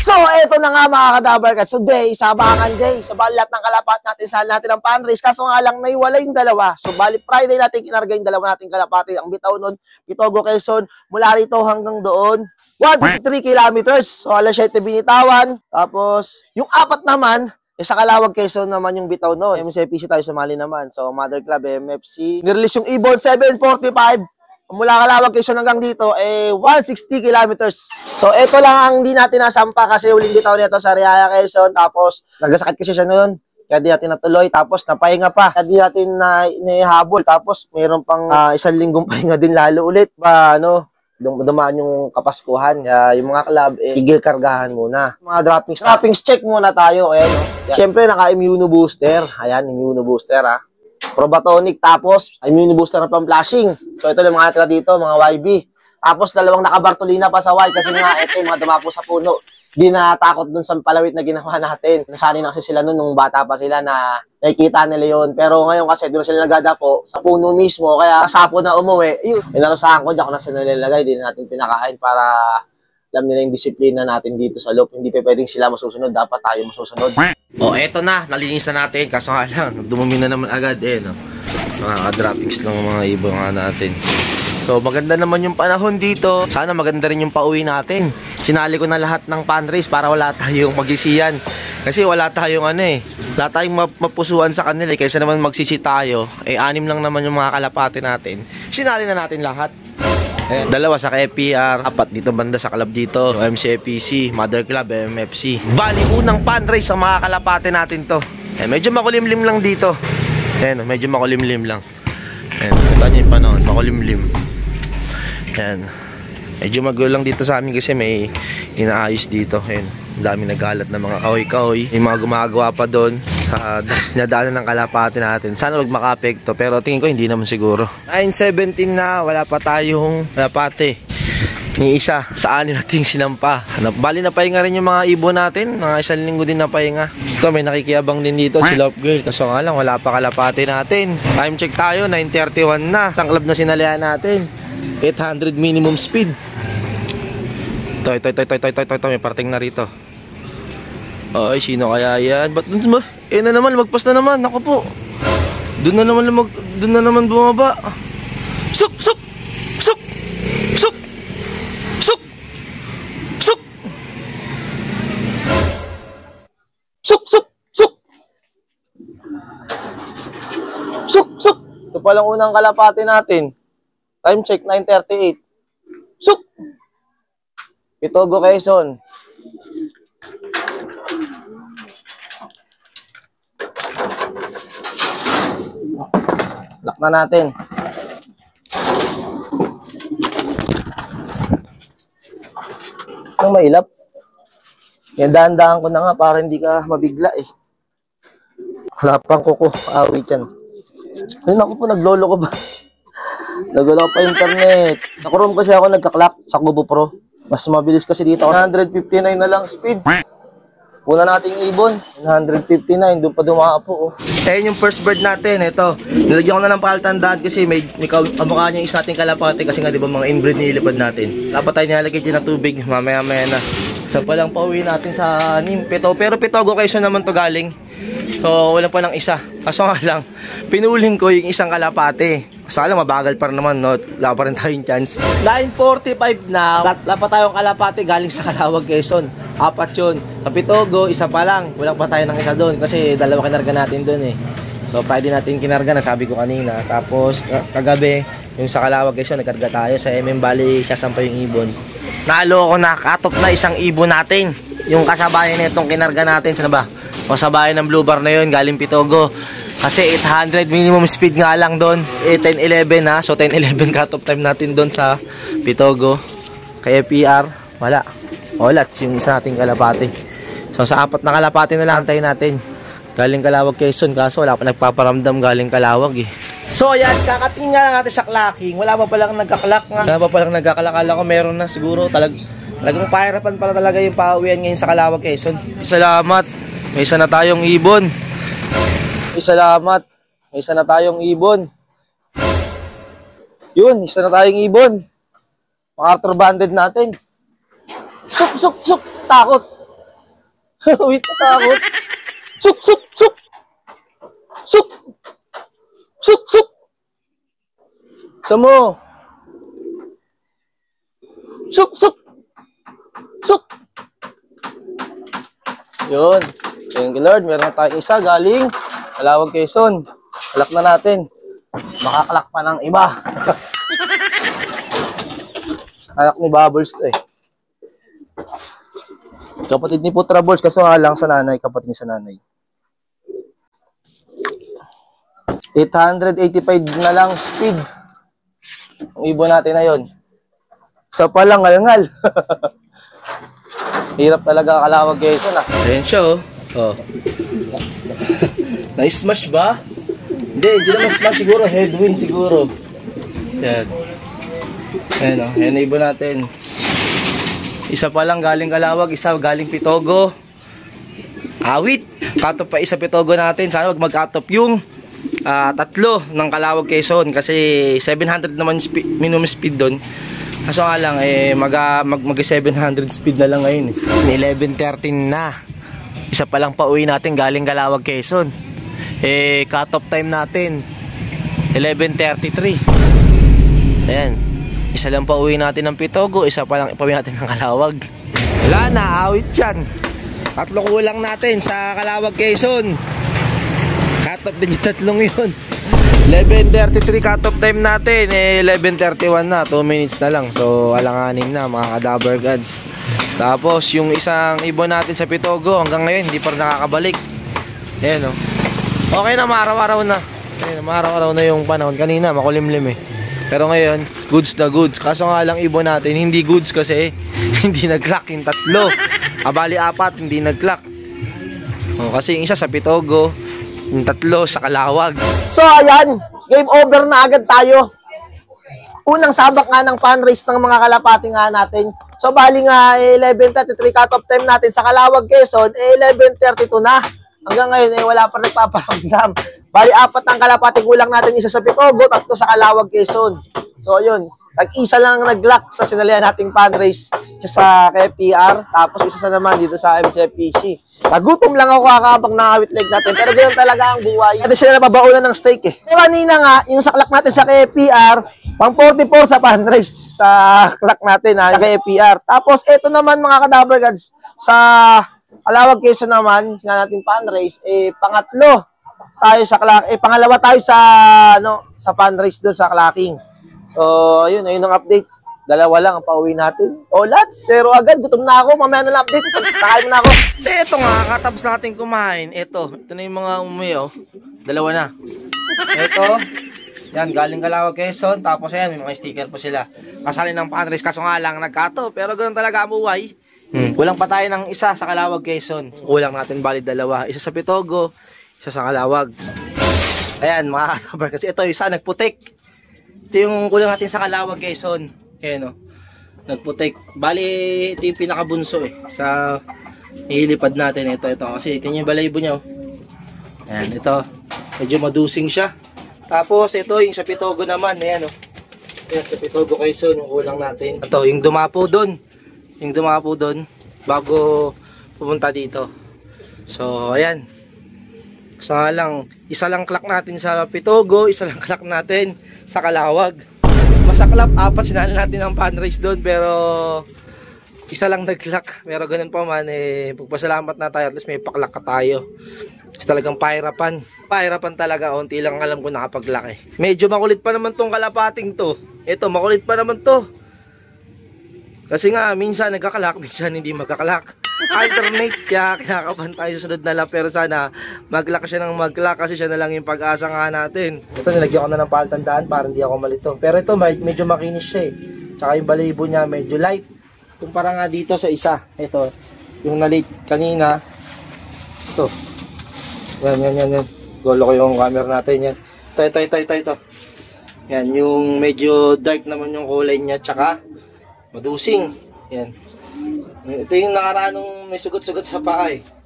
So, eto na nga mga kadabarkat. So, Jay, sabangan Jay. So, bali lahat ng kalapat natin, sahal natin ang fundraise. Kaso nga lang, naiwala yung dalawa. So, bali Friday natin kinarga yung dalawa nating kalapati. Ang bitaw nun, Bitogo, Quezon, mula rito hanggang doon, 153 kilometers. So, alas 7 binitawan. Tapos, yung apat naman, sa Calawag, Quezon naman yung bitaw, no? MCPC tayo sumali naman. So, Mother Club, MFC. Nirelease yung Ibon, 745. Mula Calawag, Quezon hanggang dito, 160 kilometers. So, ito lang ang di natin nasampa kasi huling bitaw nito sa Riaya, Quezon. Tapos, nagkasakit kasi siya noon. Kaya di natin natuloy. Tapos, napahinga pa. Kaya di natin nahabol. Tapos, mayroon pang isang linggong pahinga din lalo ulit. Dumaan yung Kapaskuhan. Yung mga club, igil kargahan muna. Mga droppings check muna tayo. Ayan, no? Siyempre, naka-immunobooster. Ayan, immunobooster, ha. Probatonic, tapos immunobooster na pang-flashing. So, ito yung mga tira dito, mga YB. Tapos, dalawang naka-Bartolina pa sa Y kasi nga, ito yung mga dumapo sa puno. Di natakot dun sa palawit na ginawa natin. Nasanay na kasi sila nun nung bata pa sila na nakikita nila yun. Pero ngayon kasi doon sila nagdadapo sa puno mismo. Kaya kasapo na umuwi. Yun, inarusahan ko, diyan ko na sila nilalagay. Di na natin pinakain para alam nila yung disiplina natin dito sa loob. Hindi pa pwedeng sila masusunod. Dapat tayo masusunod. O, eto na. Nalinis na natin. Kaso nga lang, dumumi na naman agad. No? Mga droppings ng mga ibon nga natin. So, maganda naman yung panahon dito. Sana maganda rin yung pauwi natin. Sinali ko na lahat ng fundraise para wala tayong magisiyan. Kasi wala tayong wala tayong mapusuan sa kanila. Kaysa naman magsisi tayo, 6 lang naman yung mga kalapati natin. Sinali na natin lahat. Dalawa sa KPR, 4 dito banda sa club dito, MCPC, Mother Club, MFC. Bali, unang fundraise sa mga kalapati natin to. Medyo makulimlim lang dito. Medyo makulimlim lang. Kita nyo yung panahon, makulimlim. Yan. Medyo magulo lang dito sa amin kasi may inaayos dito. Yan. Ang dami naghalat ng mga kahoy-kahoy. May mga gumagawa pa doon sa nadaanan ng kalapati natin. Sana wag maka-apekto pero tingin ko hindi naman siguro. 9:17 na, wala pa tayong kalapati. Ni isa sa anin nating sinampa. Bali na pahinga rin yung mga ibon natin. Mga 1 linggo din na pahinga. Ito may nakikiyabang din dito si Love Girl. Kaso nga lang wala pa kalapati natin. Time check tayo, 9:31 na. Isang club na sinalihan natin. 800 minimum speed. Ito, may parting na rito. Ay, sino kaya yan? Ba't dun ba? Na naman, magpas na naman. Naku po. Doon na naman bumaba. Suk! Suk! Suk! Suk! Suk! Suk! Suk! Suk! Suk! Suk! Suk! Ito palang unang kalapati natin. Time check, 9:38. Suk! Bitogo, Quezon. Lock na natin. Ito mailap. Yan, dahan-dahan ko na nga para hindi ka mabigla Wala pang kuko. Awit yan. Ayun ako po, naglolo ko ba? Nagulak pa internet. Nakuroom kasi ako nagka-clock sa Kubo Pro. Mas mabilis kasi dito. 159 na lang speed. Una nating ibon. 159. Doon pa dumapo. Ayun yung first bird natin. Ito. Nilagyan ko na ng palatandaan kasi may kamukha niya isa nating kalapati. Kasi nga diba mga inbreed nilipad natin. Dapat tayo nilalagay dyan ng tubig. Mamaya-maya na. So palang pauwi natin sa Nimpeto. Pero Bitogo, Quezon naman to galing. So wala pa ng isa. Kaso nga lang, pinuling ko yung isang kalapati. Sala mabagal pa rin naman, no? Wala pa rin tayong chance. 9:45 na. Wala pa tayong kalapati galing sa Calawag, Quezon. 4 yun. Sa Bitogo, isa pa lang. Wala pa tayo ng isa doon kasi dalawa kinarga natin doon So Friday natin kinarga, nasabi ko kanina. Tapos kagabi, yung sa Calawag, Quezon, nagkarga tayo. Sa MM Valley, sasampa yung ibon. Nalo ko na, katop na isang ibon natin. Yung kasabayan na itong kinarga natin. Sana ba? Kasabayan ng Blue Bar na yun, galing Bitogo. Kasi 800 minimum speed nga lang doon. 10-11 ha. So 10-11 cut-off time natin doon sa Bitogo. Kaya PR, wala. Wala. Yung isa nating kalapati. So sa 4 na kalapati na lang antayin natin. Galing Calawag, Quezon. Kaso wala pa nagpaparamdam galing Calawag So ayan, kakatingin nga lang natin sa clocking. Wala pa palang nagkaklak nga. Wala pa palang nagkaklak. Kala ko meron na siguro. Talagang pahirapan pala talaga yung pauwian ngayon sa Calawag, Quezon. Salamat. May isa na tayong ibon. Salamat. May isa na tayong ibon. Yun, isa na tayong ibon. MacArthur banded natin. Suk, suk, suk. Takot. Wait, natakot. Suk, suk, suk. Suk. Suk, suk. Samo. Suk, suk. Suk. Yun. Thank you, Lord. Meron tayong isa galing Calawag, Quezon. Kalak na natin. Makakalak pa ng iba. Anak ni Bubbles to eh. Kapatid ni Putra Balls, kaso nga lang sa nanay, kapatid ni sa nanay. 885 na lang speed. Ang ibon natin na yun. Sa palang ngal-ngal. Hirap talaga Calawag, Quezon ah. Ayan siya oh. Oh. Na-smash ba? Hindi naman smash siguro. Headwind siguro. Yan. Ayan o. Ayan na ibon natin. Isa pa lang galing Calawag. Isa galing Pitogo. Awit. Cut-off pa isa Pitogo natin. Sana wag mag-cut-off yung tatlo ng Calawag, Quezon. Kasi 700 naman minimum speed doon. Kaso nga lang, mag 700 speed na lang ngayon. 11:13 na. Isa pa lang pauwi natin galing Calawag, Quezon. Cut-off time natin 11:33. Ayan. Isa lang pauwi natin ng Pitogo. Isa pa lang pauwi natin ng Calawag. Wala na, awit yan. Tatlo kulang natin sa Calawag, Quezon. Cut-off din yung tatlong yun. 11:33 cut-off time natin. 11:31 na. 2 minutes na lang. So, alanganin na mga Kadaver Gods. Tapos, yung isang ibon natin sa Pitogo, hanggang ngayon, hindi pa rin nakakabalik. Ayan, oh. Okay na, maaraw-araw na. Ayan, maaraw-araw na yung panahon. Kanina, makulimlim eh. Pero ngayon, goods na goods. Kaso nga lang ibon natin, hindi goods kasi hindi nag-clock yung tatlo. Abali 4, hindi nag-clock. Oh, kasi yung isa sa Pitogo, yung tatlo sa Calawag. So ayan, game over na agad tayo. Unang sabak nga ng fan race ng mga kalapati nga natin. So bali nga 11:33 cut-off time natin sa Calawag, Quezon, 11:32 na. Hanggang ngayon wala pa nagpaparamdam. Bali 4 ang kalapati, kulang natin isa sa Pitogo, 3 sa Calawag, Quezon. So ayun, tag-isa lang nag-lock sa sinalihan nating fan race. Isa sa KPR, tapos isa sa naman dito sa MCFPC. Nagutom lang ako kakabang nakawit leg natin. Pero ganoon talaga ang buhay. Kasi sila nababaunan ng steak eh. So kanina nga, yung sa clock natin sa KPR, pang 44 sa fan race sa clock natin ha, sa KPR. Tapos ito naman mga Kadaver Gods, sa Calawag, Quezon naman, sina natin fan race, pangatlo tayo sa clock, pangalawa tayo sa sa fan race doon sa clocking. So ayun ang update. Dalawa lang ang pauwi natin. O lads, 0 agad. Gutom na ako. Mamaya na lang update. Kakain mo na ako. Ito nga, katapos natin kumain. Ito na yung mga umuwi, oh. Dalawa na. Ito. Yan, galing Calawag, Quezon. Tapos ayan, may mga sticker po sila. Kasali ng fan race. Kaso nga lang, nagkato. Pero ganoon talaga ang buhay. Kulang pa tayo ng isa sa Calawag, Quezon. Kulang natin bali dalawa. Isa sa Pitogo, isa sa Calawag. Ayan, mga Kadaver. Kasi ito, isa nagputik. Ito yung kulang natin sa Calawag, Quezon. Ayan o, nagputik. Bali, ito yung pinakabunso eh. Sa ilipad natin. Ito. Kasi ito yung balaybo niya. Ayan, ito. Medyo madusing siya. Tapos, ito yung sa Pitogo naman. Ayan o. Ayan, sa Pitogo, Quezon, yung kulang natin. Ito, yung dumapo doon. Yung dumapo doon, bago pumunta dito. So, ayan. So, isa lang clock natin sa Pitogo, isa lang clock natin sa Calawag. Masaklap, 4 sinali natin ang fan race doon, pero isa lang nag-clock. Pero ganun pa man, pagpasalamat na tayo, at least may paklak ka tayo. Kasi talagang pahirapan talaga, unti lang alam ko nakapag-lock eh. Medyo makulit pa naman tong kalapating to. Ito, makulit pa naman to. Kasi nga, minsan nagkakalak, minsan hindi magkakalak. Alternate, kaya kinakabahan tayo sa sunod na lap. Pero sana mag-lock siya ng mag-lock, kasi siya na lang yung pag-asa nga natin. Ito, nilagyan ko na ng palatandaan para hindi ako malito. Pero ito, medyo makinis siya eh. Tsaka yung balayibo niya medyo light. Kumpara nga dito sa isa. Ito, yung na-late kanina. Ito. Yan. Golo ko yung camera natin yan. Ito. Yan, yung medyo dark naman yung kulay niya. Tsaka madusing. Yan. Ito yung nakaraan nung may sugot-sugot sa paa eh.